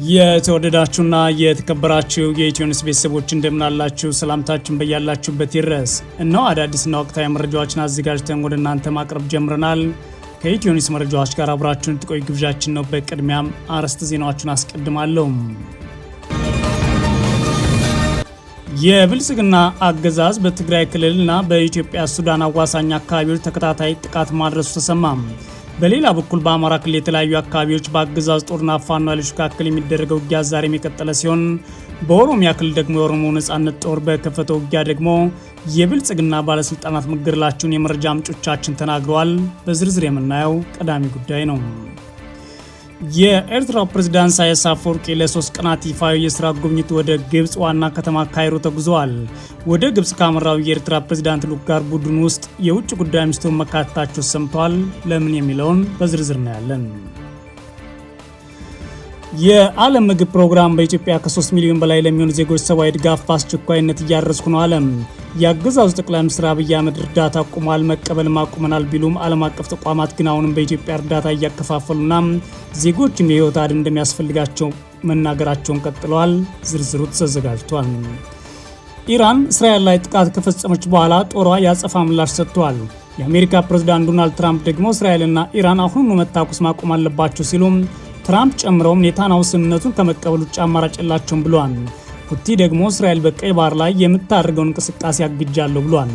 የተወደዳችሁና የተከበራችሁ የኢትዮኒውስ ቤተሰቦች እንደምናላችሁ ሰላምታችን በያላችሁበት ይድረስ። እነሆ አዳዲስና ወቅታዊ መረጃዎችን አዘጋጅተን ወደ እናንተ ማቅረብ ጀምረናል። ከኢትዮኒውስ መረጃዎች ጋር አብራችሁን ትቆዩ ግብዣችን ነው። በቅድሚያም አርዕስተ ዜናዎችን አስቀድማለሁ። የብልጽግና አገዛዝ በትግራይ ክልልና በኢትዮጵያ ሱዳን አዋሳኝ አካባቢዎች ተከታታይ ጥቃት ማድረሱ ተሰማ። በሌላ በኩል በአማራ ክልል የተለያዩ አካባቢዎች በአገዛዝ ጦርና ፋኖ ኃይሎች መካከል የሚደረገው ውጊያ ዛሬም የቀጠለ ሲሆን በኦሮሚያ ክልል ደግሞ የኦሮሞ ነጻነት ጦር በከፈተው ውጊያ ደግሞ የብልጽግና ባለስልጣናት መገደላቸውን የመረጃ ምንጮቻችን ተናግረዋል። በዝርዝር የምናየው ቀዳሚ ጉዳይ ነው። የኤርትራው ፕሬዝዳንት ኢሳያስ አፈወርቂ ለ3 ቀናት ይፋዊ የስራ ጉብኝት ወደ ግብጽ ዋና ከተማ ካይሮ ተጉዘዋል። ወደ ግብጽ ካመራው የኤርትራ ፕሬዝዳንት ልዑክ ጋር ቡድን ውስጥ የውጭ ጉዳይ ሚኒስትሩ መካተታቸው ሰምተዋል። ለምን የሚለውን በዝርዝር እናያለን። የዓለም ምግብ ፕሮግራም በኢትዮጵያ ከ3 ሚሊዮን በላይ ለሚሆኑ ዜጎች ሰብአዊ ድጋፍ በአስቸኳይነት እያደረስኩ ነው አለም። የአገዛዙ ጠቅላይ ሚኒስትር አብይ አህመድ እርዳታ አቁሟል፣ መቀበልም አቁመናል ቢሉም ዓለም አቀፍ ተቋማት ግን አሁንም በኢትዮጵያ እርዳታ እያከፋፈሉና ዜጎችም የህይወት አድን እንደሚያስፈልጋቸው መናገራቸውን ቀጥለዋል። ዝርዝሩ ተዘጋጅቷል። ኢራን እስራኤል ላይ ጥቃት ከፈጸመች በኋላ ጦሯ ያጸፋ ምላሽ ሰጥቷል። የአሜሪካ ፕሬዝዳንት ዶናልድ ትራምፕ ደግሞ እስራኤልና ኢራን አሁኑኑ መታኮስ ማቆም አለባቸው ሲሉ ትራምፕ ጨምረውም ኔታንያሁ ስምምነቱን ከመቀበል ውጭ አማራጭ የላቸውም ብሏል። ፑቲ ደግሞ እስራኤል በቀይ ባህር ላይ የምታደርገውን እንቅስቃሴ አግጃለሁ ብሏል።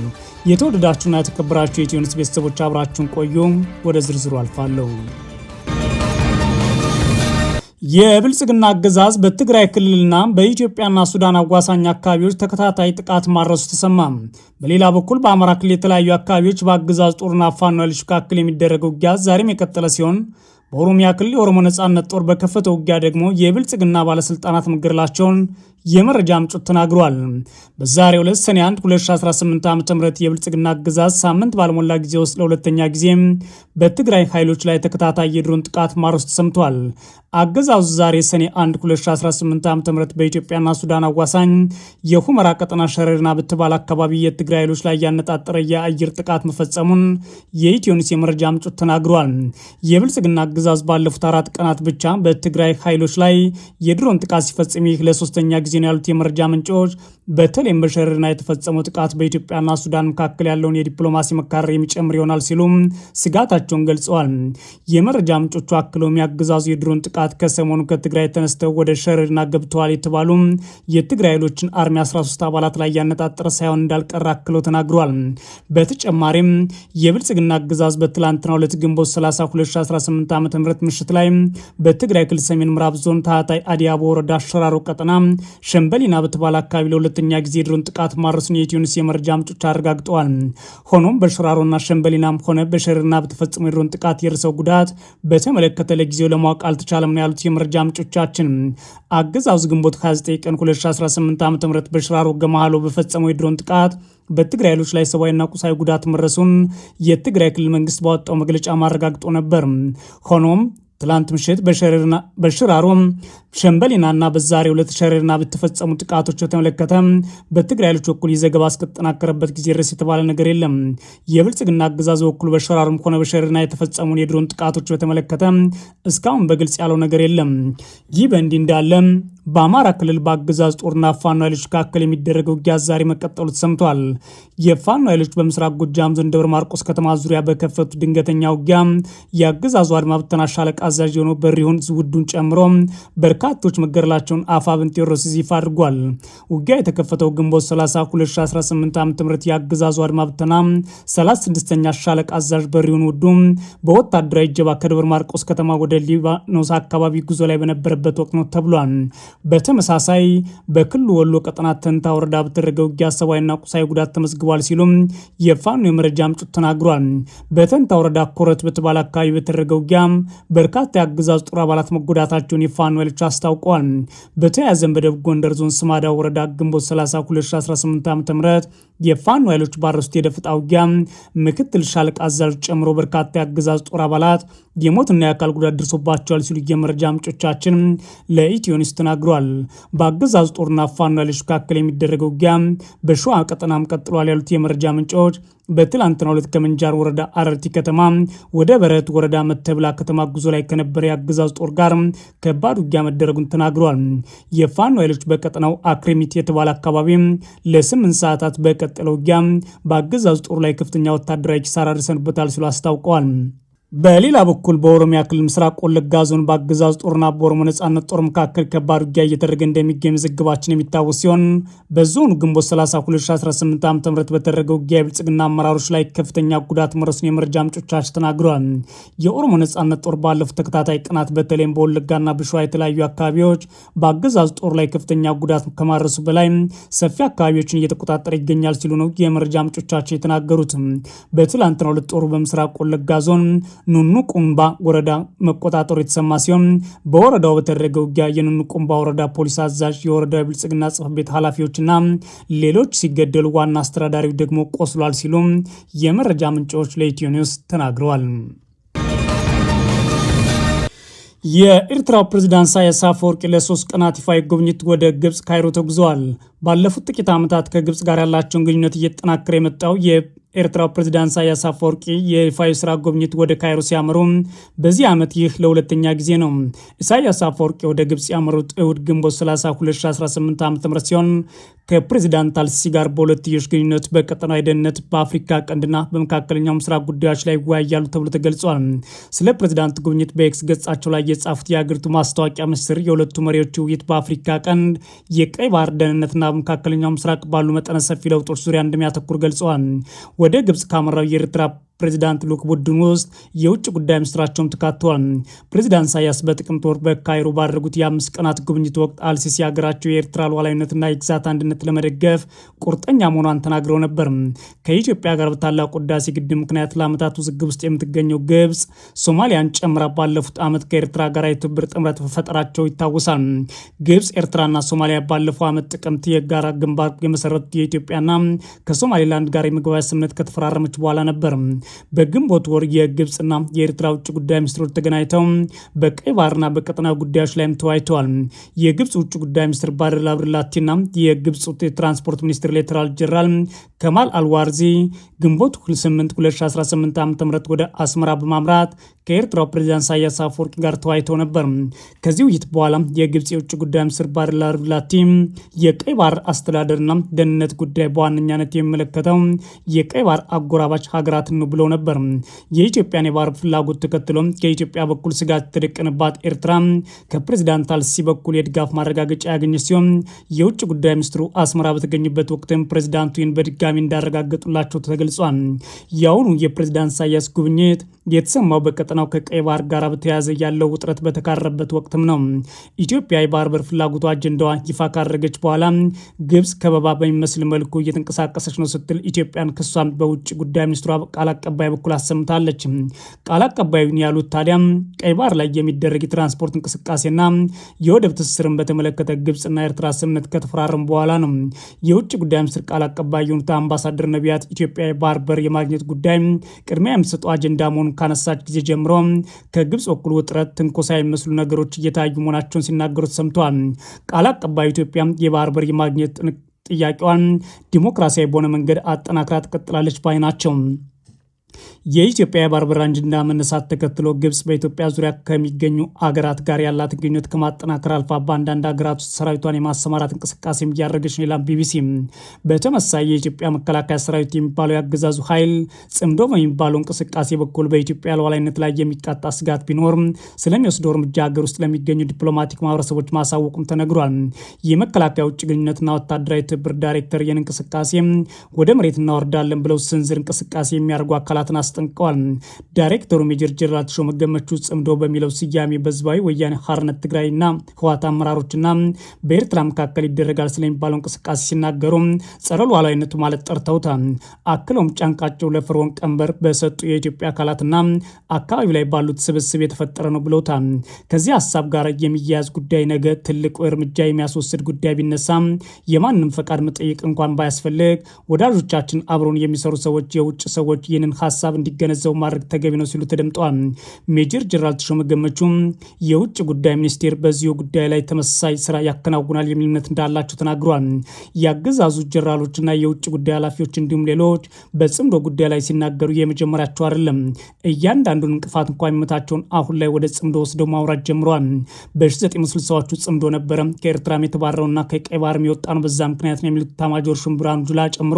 የተወደዳችሁና የተከበራችሁ የኢትዮኒውስ ቤተሰቦች አብራችሁን ቆዩ። ወደ ዝርዝሩ አልፋለሁ። የብልጽግና አገዛዝ በትግራይ ክልልና በኢትዮጵያና ሱዳን አዋሳኝ አካባቢዎች ተከታታይ ጥቃት ማድረሱ ተሰማ። በሌላ በኩል በአማራ ክልል የተለያዩ አካባቢዎች በአገዛዝ ጦርና ፋኖ ኃይሎች መካከል የሚደረገው ውጊያ ዛሬም የቀጠለ ሲሆን በኦሮሚያ ክልል የኦሮሞ ነጻነት ጦር በከፈተው ውጊያ ደግሞ የብልጽግና ባለስልጣናት መገደላቸውን የመረጃ ምንጮች ተናግረዋል። በዛሬው ዕለት ሰኔ 1 2018 ዓ.ም የብልጽግና አገዛዝ ሳምንት ባልሞላ ጊዜ ውስጥ ለሁለተኛ ጊዜ በትግራይ ኃይሎች ላይ ተከታታይ የድሮን ጥቃት ማድረሱ ተሰምቷል። አገዛዙ ዛሬ ሰኔ 1 2018 ዓ.ም በኢትዮጵያና ሱዳን አዋሳኝ የሁመራ ቀጠና ሸረሪና በተባለ አካባቢ የትግራይ ኃይሎች ላይ ያነጣጠረ የአየር ጥቃት መፈጸሙን የኢትዮኒውስ የመረጃ ምንጮች ተናግረዋል። የብልጽግና አገዛዝ ባለፉት 4 ቀናት ብቻ በትግራይ ኃይሎች ላይ የድሮን ጥቃት ሲፈጽም ይህ ለሶስተኛ ጊዜ ነው ያሉት የመረጃ ምንጮች በተለይም በሸረሪና የተፈጸመው ጥቃት በኢትዮጵያና ሱዳን መካከል ያለውን የዲፕሎማሲ መካረር የሚጨምር ይሆናል ሲሉ ስጋታቸውን ገልጸዋል። የመረጃ ምንጮቹ አክለውም ያገዛዙ የድሮን ጥቃት ከሰሞኑ ከትግራይ ተነስተው ወደ ሸረሪና ገብተዋል የተባሉ የትግራይ ኃይሎችን አርሚ 13 አባላት ላይ ያነጣጠረ ሳይሆን እንዳልቀረ አክለው ተናግረዋል። በተጨማሪም የብልጽግና አገዛዝ በትላንትናው ዕለት ግንቦት 30 2018 ዓ.ም ምሽት ላይ በትግራይ ክልል ሰሜን ምዕራብ ዞን ታህታይ አዲያቦ ወረዳ አሸራሮ ቀጠና ሸምበሊና በተባለ አካባቢ ለሁለተኛ ጊዜ ድሮን ጥቃት ማድረሱን የኢትዮኒውስ የመረጃ ምንጮች አረጋግጠዋል። ሆኖም በሽራሮና ሸምበሊናም ሆነ በሸረሪና በተፈጸመው የድሮን ጥቃት የደረሰው ጉዳት በተመለከተ ለጊዜው ለማወቅ አልተቻለም ነው ያሉት የመረጃ ምንጮቻችን። አገዛዙ ግንቦት 29 ቀን 2018 ዓ.ም በሽራሮ ገማሃሎ በፈጸመው የድሮን ጥቃት በትግራይ ኃይሎች ላይ ሰብአዊና ቁሳዊ ጉዳት መድረሱን የትግራይ ክልል መንግስት ባወጣው መግለጫ ማረጋግጦ ነበር። ሆኖም ትላንት ምሽት በሽራሮ ሸምበሊናና በዛሬው ዕለት ሸረሪና በተፈጸሙ ጥቃቶች በተመለከተ በትግራይ ኃይሎች በኩል የዘገባ እስከተጠናከረበት ጊዜ ድረስ የተባለ ነገር የለም። የብልጽግና አገዛዝ በኩል በሽራሮም ሆነ በሸረሪና የተፈጸሙን የድሮን ጥቃቶች በተመለከተ እስካሁን በግልጽ ያለው ነገር የለም። ይህ በእንዲህ እንዳለ በአማራ ክልል በአገዛዝ ጦርና ፋኖ ኃይሎች መካከል የሚደረገው ውጊያ ዛሬ መቀጠሉ ተሰምቷል። የፋኖ ኃይሎች በምስራቅ ጎጃም ዞን ደብረ ማርቆስ ከተማ ዙሪያ በከፈቱ ድንገተኛ ውጊያ የአገዛዙ አድማ ብተና ሻለቃ አዛዥ የሆነው በሪሁን ዝውዱን ጨምሮ በርካቶች መገደላቸውን አፋብን ቴዎድሮስ ይፋ አድርጓል። ውጊያ የተከፈተው ግንቦት 30 2018 ዓ.ም የአገዛዙ አድማ ብተና 36ኛ ሻለቃ አዛዥ በሪሁን ውዱ በወታደራዊ እጀባ ከደብረ ማርቆስ ከተማ ወደ ሊባኖስ አካባቢ ጉዞ ላይ በነበረበት ወቅት ነው ተብሏል። በተመሳሳይ በክልሉ ወሎ ቀጠና ተንታ ወረዳ በተደረገ ውጊያ ሰብአዊና ቁሳዊ ጉዳት ተመዝግቧል ሲሉም የፋኖ የመረጃ ምንጮች ተናግሯል። በተንታ ወረዳ ኮረት በተባለ አካባቢ በተደረገ ውጊያ በርካታ የአገዛዙ ጦር አባላት መጎዳታቸውን የፋኖ ኃይሎች አስታውቀዋል። በተያያዘም በደቡብ ጎንደር ዞን ስማዳ ወረዳ ግንቦት 30 2018 ዓ.ም የፋኖ ኃይሎች ባረሱት የደፈጣ ውጊያ ምክትል ሻለቃ አዛዥ ጨምሮ በርካታ የአገዛዙ ጦር አባላት የሞትና የአካል ጉዳት ደርሶባቸዋል ሲሉ የመረጃ ምንጮቻችን ለኢትዮኒውስ ተናግረዋል። ተናግሯል። በአገዛዙ ጦርና ፋኖ ኃይሎች መካከል የሚደረገው ውጊያ በሸዋ ቀጠናም ቀጥሏል ያሉት የመረጃ ምንጮች በትላንትናው ዕለት ከምንጃር ወረዳ አረርቲ ከተማ ወደ በረት ወረዳ መተብላ ከተማ ጉዞ ላይ ከነበረ የአገዛዙ ጦር ጋር ከባድ ውጊያ መደረጉን ተናግረዋል። የፋኖ ኃይሎች በቀጠናው አክሪሚት የተባለ አካባቢ ለ8 ሰዓታት በቀጠለ ውጊያ በአገዛዙ ጦር ላይ ከፍተኛ ወታደራዊ ኪሳራ ደርሰንበታል ሲሉ አስታውቀዋል። በሌላ በኩል በኦሮሚያ ክልል ምስራቅ ወለጋ ዞን በአገዛዙ ጦርና በኦሮሞ ነጻነት ጦር መካከል ከባድ ውጊያ እየተደረገ እንደሚገኝ መዘገባችን የሚታወስ ሲሆን በዞኑ ግንቦት 30 2018 ዓ.ም በተደረገው ውጊያ የብልጽግና አመራሮች ላይ ከፍተኛ ጉዳት መድረሱን የመረጃ ምንጮቻችን ተናግረዋል። የኦሮሞ ነጻነት ጦር ባለፉት ተከታታይ ቀናት በተለይም በወለጋና በሸዋ የተለያዩ አካባቢዎች በአገዛዙ ጦር ላይ ከፍተኛ ጉዳት ከማድረሱ በላይ ሰፊ አካባቢዎችን እየተቆጣጠረ ይገኛል ሲሉ ነው የመረጃ ምንጮቻችን የተናገሩት። በትላንትናው ዕለት ጦሩ በምስራቅ ወለጋ ዞን ኑኑ ቁምባ ወረዳ መቆጣጠሩ የተሰማ ሲሆን በወረዳው በተደረገው ውጊያ የኑኑ ቁምባ ወረዳ ፖሊስ አዛዥ፣ የወረዳው ብልጽግና ጽሕፈት ቤት ኃላፊዎችና ሌሎች ሲገደሉ ዋና አስተዳዳሪው ደግሞ ቆስሏል ሲሉ የመረጃ ምንጮች ለኢትዮ ኒውስ ተናግረዋል። የኤርትራው ፕሬዝዳንት ኢሳያስ አፈወርቂ ለ3 ቀናት ይፋዊ ጉብኝት ወደ ግብጽ ካይሮ ተጉዘዋል። ባለፉት ጥቂት ዓመታት ከግብጽ ጋር ያላቸውን ግንኙነት እየተጠናከረ የመጣው የኤርትራው ፕሬዝዳንት ኢሳያስ አፈወርቂ የይፋዊ ስራ ጉብኝት ወደ ካይሮ ሲያመሩ በዚህ ዓመት ይህ ለሁለተኛ ጊዜ ነው። ኢሳያስ አፈወርቂ ወደ ግብጽ ያመሩት እሁድ ግንቦት 30 2018 ዓ.ም ሲሆን ከፕሬዝዳንት አልሲሲ ጋር በሁለትዮሽ ግንኙነት፣ በቀጠናዊ ደህንነት፣ በአፍሪካ ቀንድና በመካከለኛው ምስራቅ ጉዳዮች ላይ ይወያያሉ ተብሎ ተገልጿል። ስለ ፕሬዝዳንት ጉብኝት በኤክስ ገጻቸው ላይ የጻፉት የአገሪቱ ማስታወቂያ ሚኒስትር የሁለቱ መሪዎች ውይይት በአፍሪካ ቀንድ፣ የቀይ ባህር ደህንነትና በመካከለኛው ምስራቅ ባሉ መጠነ ሰፊ ለውጦች ዙሪያ እንደሚያተኩር ገልጸዋል። ወደ ግብጽ ካመራው የኤርትራ ፕሬዚዳንት ልዑክ ቡድን ውስጥ የውጭ ጉዳይ ሚኒስትራቸውም ተካተዋል። ፕሬዚዳንት ኢሳያስ በጥቅምት ወር በካይሮ ባደረጉት የ5 ቀናት ጉብኝት ወቅት አልሲሲ ሀገራቸው የኤርትራ ሉዓላዊነትና የግዛት አንድነት ለመደገፍ ቁርጠኛ መሆኗን ተናግረው ነበር። ከኢትዮጵያ ጋር በታላቁ ህዳሴ ግድብ ምክንያት ለዓመታት ውዝግብ ውስጥ የምትገኘው ግብጽ ሶማሊያን ጨምራ ባለፉት ዓመት ከኤርትራ ጋር የትብብር ጥምረት መፈጠራቸው ይታወሳል። ግብጽ፣ ኤርትራና ሶማሊያ ባለፈው ዓመት ጥቅምት የጋራ ግንባር የመሰረቱት የኢትዮጵያና ከሶማሌላንድ ጋር የመግባቢያ ስምምነት ከተፈራረመች በኋላ ነበር። በግንቦት ወር የግብጽና የኤርትራ ውጭ ጉዳይ ሚኒስትሮች ተገናኝተው በቀይ ባህርና በቀጠናዊ ጉዳዮች ላይም ተወያይተዋል። የግብጽ ውጭ ጉዳይ ሚኒስትር ባድር አብዱላቲና የግብጽ የትራንስፖርት ሚኒስትር ሌተናል ጀነራል ከማል አልዋርዚ ግንቦት 8 2018 ዓ.ም ወደ አስመራ በማምራት ከኤርትራው ፕሬዚዳንት ኢሳያስ አፈወርቂ ጋር ተወያይተው ነበር። ከዚህ ውይይት በኋላ የግብጽ የውጭ ጉዳይ ሚኒስትር ባድር አብዱላቲ የቀይ ባህር አስተዳደርና ደህንነት ጉዳይ በዋነኛነት የሚመለከተው የቀይ ባህር አጎራባች ሀገራትን ነው ብለው ነበር። የኢትዮጵያን የባህር ፍላጎት ተከትሎ ከኢትዮጵያ በኩል ስጋት የተደቀነባት ኤርትራ ከፕሬዚዳንት አልሲሲ በኩል የድጋፍ ማረጋገጫ ያገኘች ሲሆን የውጭ ጉዳይ ሚኒስትሩ አስመራ በተገኙበት ወቅትም ፕሬዚዳንቱ ይህን በድጋሚ እንዳረጋገጡላቸው ተገልጿል። የአሁኑ የፕሬዚዳንት ኢሳያስ ጉብኝት የተሰማው በቀጠናው ከቀይ ባህር ጋር በተያያዘ ያለው ውጥረት በተካረረበት ወቅትም ነው። ኢትዮጵያ የባህር በር ፍላጎቱ አጀንዳዋ ይፋ ካደረገች በኋላ ግብጽ ከበባ በሚመስል መልኩ እየተንቀሳቀሰች ነው ስትል ኢትዮጵያን ክሷን በውጭ ጉዳይ ሚኒስትሯ ቃል አቀባይ በኩል አሰምታለች። ቃል አቀባዩን ያሉት ታዲያ ቀይ ባህር ላይ የሚደረግ የትራንስፖርት እንቅስቃሴና የወደብ ትስስርን በተመለከተ ግብጽና ኤርትራ ስምምነት ከተፈራረሙ በኋላ ነው። የውጭ ጉዳይ ሚኒስትር ቃል አቀባይ የሆኑት አምባሳደር ነቢያት ኢትዮጵያ የባህር በር የማግኘት ጉዳይ ቅድሚያ የምትሰጠው አጀንዳ መሆኑን ካነሳች ጊዜ ጀምሮ ከግብጽ በኩል ውጥረት፣ ትንኮሳ የሚመስሉ ነገሮች እየታዩ መሆናቸውን ሲናገሩ ተሰምተዋል። ቃል አቀባዩ ኢትዮጵያ የባህር በር የማግኘት ጥያቄዋን ዲሞክራሲያዊ በሆነ መንገድ አጠናክራ ትቀጥላለች ባይ ናቸው። የኢትዮጵያ የባህር በር አጀንዳ መነሳት ተከትሎ ግብጽ በኢትዮጵያ ዙሪያ ከሚገኙ አገራት ጋር ያላት ግንኙነት ከማጠናከር አልፋ በአንዳንድ ሀገራት ውስጥ ሰራዊቷን የማሰማራት እንቅስቃሴ እያደረገች ነው ይላል ቢቢሲ። በተመሳይ የኢትዮጵያ መከላከያ ሰራዊት የሚባለው የአገዛዙ ኃይል ጽምዶ በሚባለው እንቅስቃሴ በኩል በኢትዮጵያ ሉዓላዊነት ላይ የሚቃጣ ስጋት ቢኖር ስለሚወስደው እርምጃ ሀገር ውስጥ ለሚገኙ ዲፕሎማቲክ ማህበረሰቦች ማሳወቁም ተነግሯል። የመከላከያ ውጭ ግንኙነትና ወታደራዊ ትብብር ዳይሬክተር ይህን እንቅስቃሴ ወደ መሬት እናወርዳለን ብለው ስንዝር እንቅስቃሴ የሚያደርጉ አካላትን አስጠንቅቀዋል። ዳይሬክተሩ ሜጀር ጀነራል ተሾመ ገመቹ ጽምዶ በሚለው ስያሜ በህዝባዊ ወያኔ ሓርነት ትግራይና ህወሓት አመራሮችና በኤርትራ መካከል ይደረጋል ስለሚባለው እንቅስቃሴ ሲናገሩ ጸረ ሉዓላዊነቱ ማለት ጠርተውታል። አክለውም ጫንቃቸው ለፈርዖን ቀንበር በሰጡ የኢትዮጵያ አካላትና አካባቢ ላይ ባሉት ስብስብ የተፈጠረ ነው ብለውታል። ከዚህ ሀሳብ ጋር የሚያያዝ ጉዳይ ነገ ትልቁ እርምጃ የሚያስወስድ ጉዳይ ቢነሳ የማንም ፈቃድ መጠየቅ እንኳን ባያስፈልግ ወዳጆቻችን አብሮን የሚሰሩ ሰዎች፣ የውጭ ሰዎች ይህንን ሀሳብ እንዲገነዘቡ ማድረግ ተገቢ ነው ሲሉ ተደምጠዋል። ሜጀር ጀነራል ተሾመ ገመቹ የውጭ ጉዳይ ሚኒስቴር በዚሁ ጉዳይ ላይ ተመሳሳይ ስራ ያከናውናል የሚል እምነት እንዳላቸው ተናግሯል። የአገዛዙ ጀነራሎችና የውጭ ጉዳይ ኃላፊዎች እንዲሁም ሌሎች በጽምዶ ጉዳይ ላይ ሲናገሩ የመጀመሪያቸው አይደለም። እያንዳንዱን እንቅፋት እንኳ የሚመታቸውን አሁን ላይ ወደ ጽምዶ ወስደው ማውራት ጀምረዋል። በ1960ዎቹ ጽምዶ ነበረ ከኤርትራም የተባረውና ከቀይ ባህርም የወጣ ነው በዛ ምክንያት ነው የሚሉት ኤታማዦር ሹም ብርሃኑ ጁላ ጨምሮ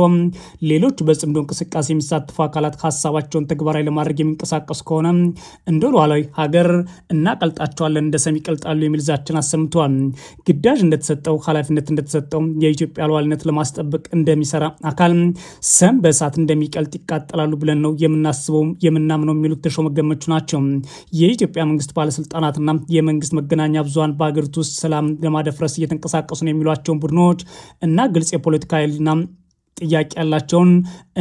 ሌሎች በጽምዶ እንቅስቃሴ የሚሳተፉ አካላት ሀሳባቸውን ተግባራዊ ለማድረግ የሚንቀሳቀሱ ከሆነ እንደ ሉዓላዊ ሀገር እናቀልጣቸዋለን፣ እንደ ሰም ይቀልጣሉ የሚል ዛቻን አሰምተዋል። ግዳጅ እንደተሰጠው ኃላፊነት እንደተሰጠው የኢትዮጵያ ሉዓላዊነት ለማስጠበቅ እንደሚሰራ አካል ሰም በእሳት እንደሚቀልጥ ይቃጠላሉ ብለን ነው የምናስበው የምናምነው የሚሉት ተሾመ ገመቹ ናቸው። የኢትዮጵያ መንግስት ባለስልጣናትና የመንግስት መገናኛ ብዙሃን በሀገሪቱ ውስጥ ሰላም ለማደፍረስ እየተንቀሳቀሱ ነው የሚሏቸውን ቡድኖች እና ግልጽ የፖለቲካ ኃይልና ጥያቄ ያላቸውን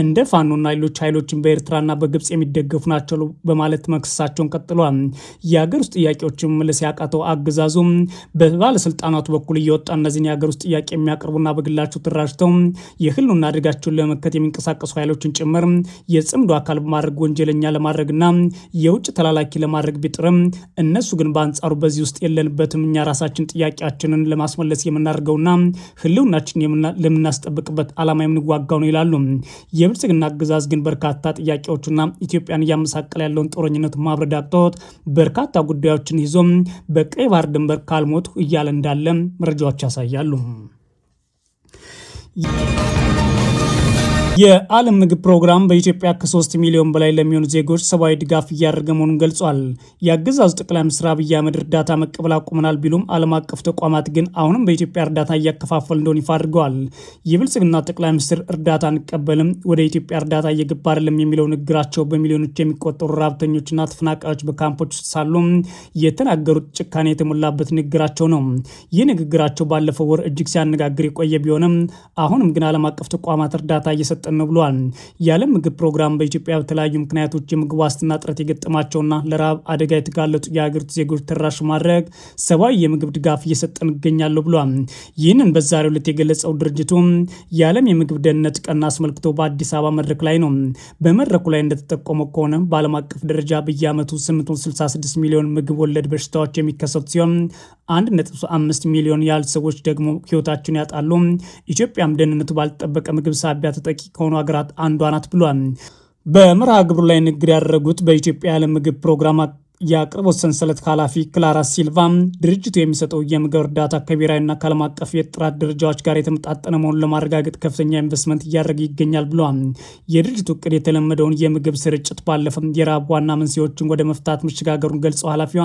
እንደ ፋኖና ሌሎች ኃይሎችን በኤርትራና በግብጽ የሚደገፉ ናቸው በማለት መክሰሳቸውን ቀጥሏል። የሀገር ውስጥ ጥያቄዎችን መመለስ ያቃተው አገዛዙ በባለስልጣናቱ በኩል እየወጣ እነዚህን የሀገር ውስጥ ጥያቄ የሚያቀርቡና በግላቸው ተደራጅተው የህልውና አደጋቸውን ለመመከት የሚንቀሳቀሱ ኃይሎችን ጭምር የጽምዶ አካል በማድረግ ወንጀለኛ ለማድረግና የውጭ ተላላኪ ለማድረግ ቢጥርም እነሱ ግን በአንጻሩ በዚህ ውስጥ የለንበትም፣ እኛ ራሳችን ጥያቄያችንን ለማስመለስ የምናደርገውና ህልውናችን ለምናስጠብቅበት ዓላማ ዋጋው ነው ይላሉ። የብልጽግና አገዛዝ ግን በርካታ ጥያቄዎችና ኢትዮጵያን እያመሳቀለ ያለውን ጦረኝነት ማብረድ አቅቶት በርካታ ጉዳዮችን ይዞ በቀይ ባህር ድንበር ካልሞት እያለ እንዳለ መረጃዎች ያሳያሉ። የዓለም ምግብ ፕሮግራም በኢትዮጵያ ከ3 ሚሊዮን በላይ ለሚሆኑ ዜጎች ሰብአዊ ድጋፍ እያደረገ መሆኑን ገልጿል። የአገዛዙ ጠቅላይ ሚኒስትር አብይ አህመድ እርዳታ መቀበል አቁመናል ቢሉም ዓለም አቀፍ ተቋማት ግን አሁንም በኢትዮጵያ እርዳታ እያከፋፈሉ እንደሆነ ይፋ አድርገዋል። የብልጽግና ጠቅላይ ሚኒስትር እርዳታ አንቀበልም፣ ወደ ኢትዮጵያ እርዳታ እየገባ አይደለም የሚለው ንግግራቸው በሚሊዮኖች የሚቆጠሩ ረሃብተኞችና ተፈናቃዮች በካምፖች ውስጥ ሳሉ የተናገሩት ጭካኔ የተሞላበት ንግግራቸው ነው። ይህ ንግግራቸው ባለፈው ወር እጅግ ሲያነጋግር የቆየ ቢሆንም አሁንም ግን ዓለም አቀፍ ተቋማት እርዳታ እየሰጠ ነው ብሏል። የዓለም ምግብ ፕሮግራም በኢትዮጵያ በተለያዩ ምክንያቶች የምግብ ዋስትና እጥረት የገጠማቸውና ለረሃብ አደጋ የተጋለጡ የሀገሪቱ ዜጎች ተደራሽ ማድረግ ሰብአዊ የምግብ ድጋፍ እየሰጠን እገኛለሁ ብሏል። ይህንን በዛሬው ዕለት የገለጸው ድርጅቱ የዓለም የምግብ ደህንነት ቀን አስመልክቶ በአዲስ አበባ መድረክ ላይ ነው። በመድረኩ ላይ እንደተጠቆመው ከሆነ በዓለም አቀፍ ደረጃ በየዓመቱ 866 ሚሊዮን ምግብ ወለድ በሽታዎች የሚከሰቱ ሲሆን 1.5 ሚሊዮን ያህል ሰዎች ደግሞ ህይወታቸውን ያጣሉ። ኢትዮጵያም ደህንነቱ ባልተጠበቀ ምግብ ሳቢያ ተጠቂ ከሆኑ ሀገራት አንዷ ናት ብሏል። በመርሃ ግብሩ ላይ ንግግር ያደረጉት በኢትዮጵያ የዓለም ምግብ ፕሮግራም የአቅርቦት ሰንሰለት ኃላፊ ክላራ ሲልቫ ድርጅቱ የሚሰጠው የምግብ እርዳታ ከብሔራዊና ከዓለም አቀፍ የጥራት ደረጃዎች ጋር የተመጣጠነ መሆኑን ለማረጋገጥ ከፍተኛ ኢንቨስትመንት እያደረገ ይገኛል ብለዋል። የድርጅቱ እቅድ የተለመደውን የምግብ ስርጭት ባለፈም የረሃብ ዋና መንስኤዎችን ወደ መፍታት መሸጋገሩን ገልጸው ኃላፊዋ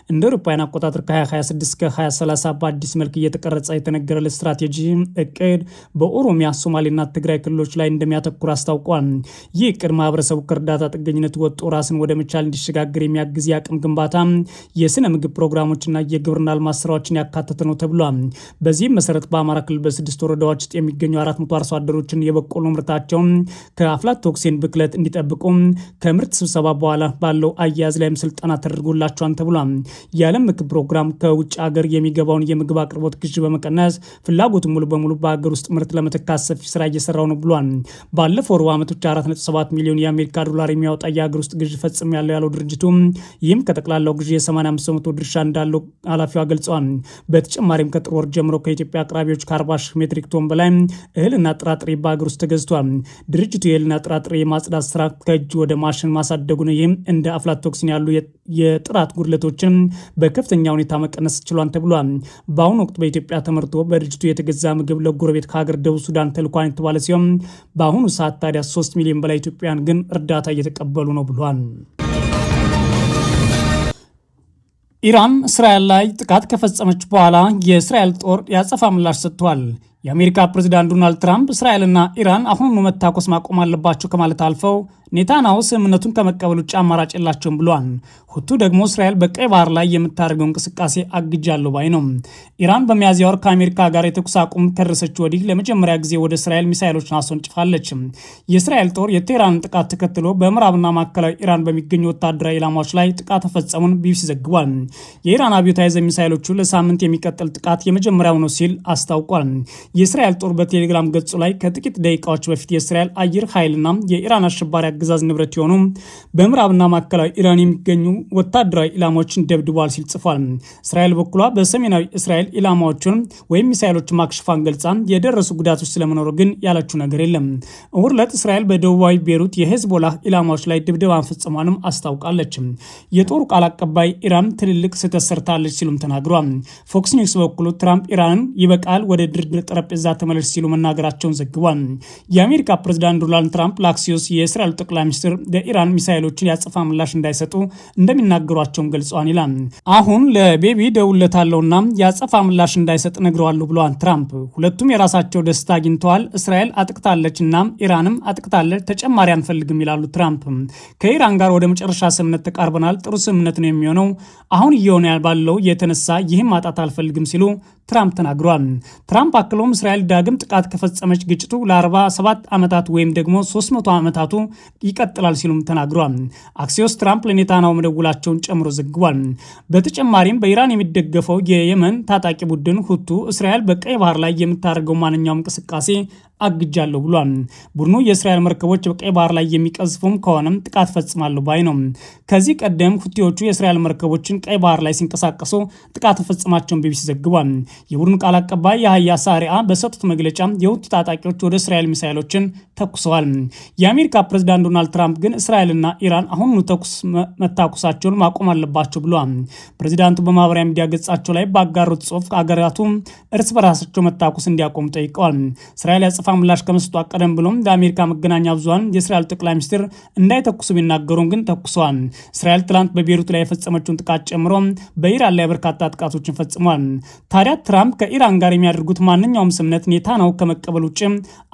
እንደ አውሮፓውያን አቆጣጠር ከ2026 እስከ 2030 በአዲስ መልክ እየተቀረጸ የተነገረለት ስትራቴጂ እቅድ በኦሮሚያ፣ ሶማሌና ትግራይ ክልሎች ላይ እንደሚያተኩር አስታውቋል። ይህ እቅድ ማህበረሰቡ ከእርዳታ ጥገኝነት ወጥቶ ራስን ወደ መቻል እንዲሸጋገር የሚያግዝ አቅም ግንባታ፣ የስነ ምግብ ፕሮግራሞችና የግብርና ልማት ስራዎችን ያካተተ ነው ተብሏል። በዚህም መሰረት በአማራ ክልል በ6 ወረዳዎች ውስጥ የሚገኙ 400 አርሶ አደሮችን የበቆሎ ምርታቸውን ከአፍላቶክሲን ብክለት እንዲጠብቁ ከምርት ስብሰባ በኋላ ባለው አያያዝ ላይም ስልጠና ተደርጎላቸዋል ተብሏል። የዓለም ምግብ ፕሮግራም ከውጭ ሀገር የሚገባውን የምግብ አቅርቦት ግዥ በመቀነስ ፍላጎቱን ሙሉ በሙሉ በሀገር ውስጥ ምርት ለመተካት ሰፊ ስራ እየሰራው ነው ብሏል። ባለፈው ሩብ ዓመቶች 4.7 ሚሊዮን የአሜሪካ ዶላር የሚያወጣ የሀገር ውስጥ ግዥ ፈጽም ያለው ድርጅቱ ይህም ከጠቅላላው ግዢ የ85% ድርሻ እንዳለው ኃላፊዋ ገልጸዋል። በተጨማሪም ከጥር ወር ጀምሮ ከኢትዮጵያ አቅራቢዎች ከ40 ሺህ ሜትሪክ ቶን በላይ እህልና ጥራጥሬ በሀገር ውስጥ ተገዝቷል። ድርጅቱ የእህልና ጥራጥሬ የማጽዳት ስራ ከእጅ ወደ ማሽን ማሳደጉ ነው። ይህም እንደ አፍላቶክሲን ያሉ የጥራት ጉድለቶችን በከፍተኛ ሁኔታ መቀነስ ችሏል ተብሏል። በአሁኑ ወቅት በኢትዮጵያ ተመርቶ በድርጅቱ የተገዛ ምግብ ለጎረቤት ከሀገር ደቡብ ሱዳን ተልኳን የተባለ ሲሆን በአሁኑ ሰዓት ታዲያ 3 ሚሊዮን በላይ ኢትዮጵያውያን ግን እርዳታ እየተቀበሉ ነው ብሏል። ኢራን እስራኤል ላይ ጥቃት ከፈጸመች በኋላ የእስራኤል ጦር ያጸፋ ምላሽ ሰጥቷል። የአሜሪካ ፕሬዝዳንት ዶናልድ ትራምፕ እስራኤልና ኢራን አሁኑኑ መታኮስ ማቆም አለባቸው ከማለት አልፈው ኔታንያሁ ስምምነቱን ከመቀበል ውጭ አማራጭ የላቸውም ብሏል። ሁቱ ደግሞ እስራኤል በቀይ ባህር ላይ የምታደርገው እንቅስቃሴ አግጃለሁ ባይ ነው። ኢራን በሚያዝያ ወር ከአሜሪካ ጋር የተኩስ አቁም ከደረሰች ወዲህ ለመጀመሪያ ጊዜ ወደ እስራኤል ሚሳይሎችን አስወንጭፋለች። የእስራኤል ጦር የቴህራንን ጥቃት ተከትሎ በምዕራብና ማዕከላዊ ኢራን በሚገኙ ወታደራዊ ኢላማዎች ላይ ጥቃት ተፈጸሙን ቢቢሲ ዘግቧል። የኢራን አብዮታዊ ዘብ ሚሳይሎቹ ለሳምንት የሚቀጥል ጥቃት የመጀመሪያው ነው ሲል አስታውቋል። የእስራኤል ጦር በቴሌግራም ገጹ ላይ ከጥቂት ደቂቃዎች በፊት የእስራኤል አየር ኃይልና የኢራን አሸባሪ አገዛዝ ንብረት የሆኑ በምዕራብና ማዕከላዊ ኢራን የሚገኙ ወታደራዊ ኢላማዎችን ደብድቧል ሲል ጽፏል። እስራኤል በኩሏ በሰሜናዊ እስራኤል ኢላማዎችን ወይም ሚሳኤሎችን ማክሸፏን ገልጻ የደረሱ ጉዳቶች ስለመኖሩ ግን ያለችው ነገር የለም። እሁድ ዕለት እስራኤል በደቡባዊ ቤሩት የሄዝቦላህ ኢላማዎች ላይ ድብደባ መፈጸሟንም አስታውቃለች። የጦሩ ቃል አቀባይ ኢራን ትልልቅ ስህተት ሰርታለች ሲሉም ተናግሯል። ፎክስ ኒውስ በበኩሉ ትራምፕ ኢራንን ይበቃል፣ ወደ ድርድር ጠረጴዛ ተመለስ ሲሉ መናገራቸውን ዘግቧል። የአሜሪካ ፕሬዝዳንት ዶናልድ ትራምፕ ለአክሲዮስ የእስራኤል ጠቅላይ ሚኒስትር ለኢራን ሚሳኤሎችን ያጸፋ ምላሽ እንዳይሰጡ እንደሚናገሯቸውን ገልጸዋል ይላል። አሁን ለቤቢ ደውለታለሁና ያጸፋ ምላሽ እንዳይሰጥ ነግረዋለሁ ብለዋል ትራምፕ። ሁለቱም የራሳቸው ደስታ አግኝተዋል። እስራኤል አጥቅታለች እና ኢራንም አጥቅታለች፣ ተጨማሪ አንፈልግም ይላሉ ትራምፕ። ከኢራን ጋር ወደ መጨረሻ ስምምነት ተቃርበናል። ጥሩ ስምምነት ነው የሚሆነው። አሁን እየሆነ ባለው የተነሳ ይህም ማጣት አልፈልግም ሲሉ ትራምፕ ተናግሯል። ትራምፕ አክሎም እስራኤል ዳግም ጥቃት ከፈጸመች ግጭቱ ለ47 ዓመታት ወይም ደግሞ 300 ዓመታቱ ይቀጥላል ሲሉም ተናግሯል። አክሲዮስ ትራምፕ ለኔታንያሁ መደውላቸውን ጨምሮ ዘግቧል። በተጨማሪም በኢራን የሚደገፈው የየመን ታጣቂ ቡድን ሁቱ እስራኤል በቀይ ባህር ላይ የምታደርገው ማንኛውም እንቅስቃሴ አግጃለሁ ብሏል። ቡድኑ የእስራኤል መርከቦች በቀይ ባህር ላይ የሚቀዝፉም ከሆነም ጥቃት ፈጽማለሁ ባይ ነው። ከዚህ ቀደም ሁቲዎቹ የእስራኤል መርከቦችን ቀይ ባህር ላይ ሲንቀሳቀሱ ጥቃት ፈጽማቸውን ቢቢሲ ዘግቧል። የቡድኑ ቃል አቀባይ የሀያ ሳሪያ በሰጡት መግለጫ የሁቲ ታጣቂዎች ወደ እስራኤል ሚሳይሎችን ተኩሰዋል። የአሜሪካ ፕሬዝዳንት ዶናልድ ትራምፕ ግን እስራኤልና ኢራን አሁኑ ተኩስ መታኩሳቸውን ማቆም አለባቸው ብለዋል። ፕሬዚዳንቱ በማህበራዊ ሚዲያ ገጻቸው ላይ ባጋሩት ጽሑፍ አገራቱ እርስ በራሳቸው መታኩስ እንዲያቆሙ ጠይቀዋል። እስራኤል ያጸፋ ምላሽ ከመስጠቷ ቀደም ብሎም ለአሜሪካ መገናኛ ብዙሃን የእስራኤል ጠቅላይ ሚኒስትር እንዳይተኩሱ ቢናገሩም ግን ተኩሰዋል። እስራኤል ትላንት በቤሩት ላይ የፈጸመችውን ጥቃት ጨምሮ በኢራን ላይ በርካታ ጥቃቶችን ፈጽሟል። ታዲያ ትራምፕ ከኢራን ጋር የሚያደርጉት ማንኛውም ስምምነት ኔታንያሁ ከመቀበል ውጭ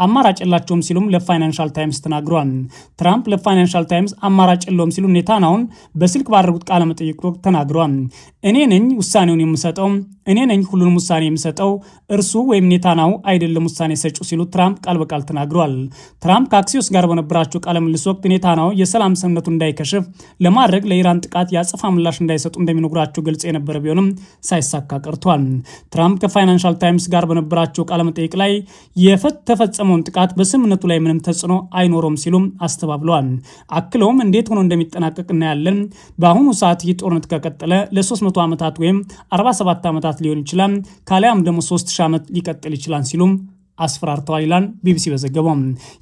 አማራጭ የላቸውም ሲሉም ለፋይናንሻል ታይምስ ተናግሯል። ትራምፕ ለፋይናንሻል ታይምስ አማራጭ የለውም ሲሉ ኔታንያሁን በስልክ ባደረጉት ቃለ መጠይቅ ወቅት ተናግሯል። እኔ ነኝ ውሳኔውን የምሰጠው፣ እኔ ነኝ ሁሉንም ውሳኔ የምሰጠው፣ እርሱ ወይም ኔታንያሁ አይደለም ውሳኔ ሰጪ ሲሉ ትራምፕ ቃል በቃል ተናግሯል። ትራምፕ ከአክሲዮስ ጋር በነበራቸው ቃለ ምልልስ ወቅት ኔታንያሁ የሰላም ስምምነቱ እንዳይከሽፍ ለማድረግ ለኢራን ጥቃት የአጸፋ ምላሽ እንዳይሰጡ እንደሚነግራቸው ገልጽ የነበረ ቢሆንም ሳይሳካ ቀርቷል። ትራምፕ ከፋይናንሻል ታይምስ ጋር በነበራቸው ቃለ መጠይቅ ላይ የተፈጸመውን ጥቃት በስምምነቱ ላይ ምንም ተጽዕኖ አይኖረውም ሲሉም አስተባብለዋል። አክለውም እንዴት ሆኖ እንደሚጠናቀቅ እናያለን። በአሁኑ ሰዓት ይህ ጦርነት ከቀጠለ ለ300 ዓመታት ወይም 47 ዓመታት ሊሆን ይችላል፣ ካሊያም ደግሞ 3000 ዓመት ሊቀጥል ይችላል ሲሉም አስፈራርተዋል ይላል ቢቢሲ በዘገበው።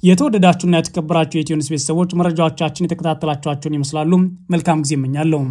የተወደዳችሁና የተከበራችሁ የኢትዮ ኒውስ ቤተሰቦች መረጃዎቻችን የተከታተላችኋቸውን ይመስላሉ። መልካም ጊዜ እመኛለሁ።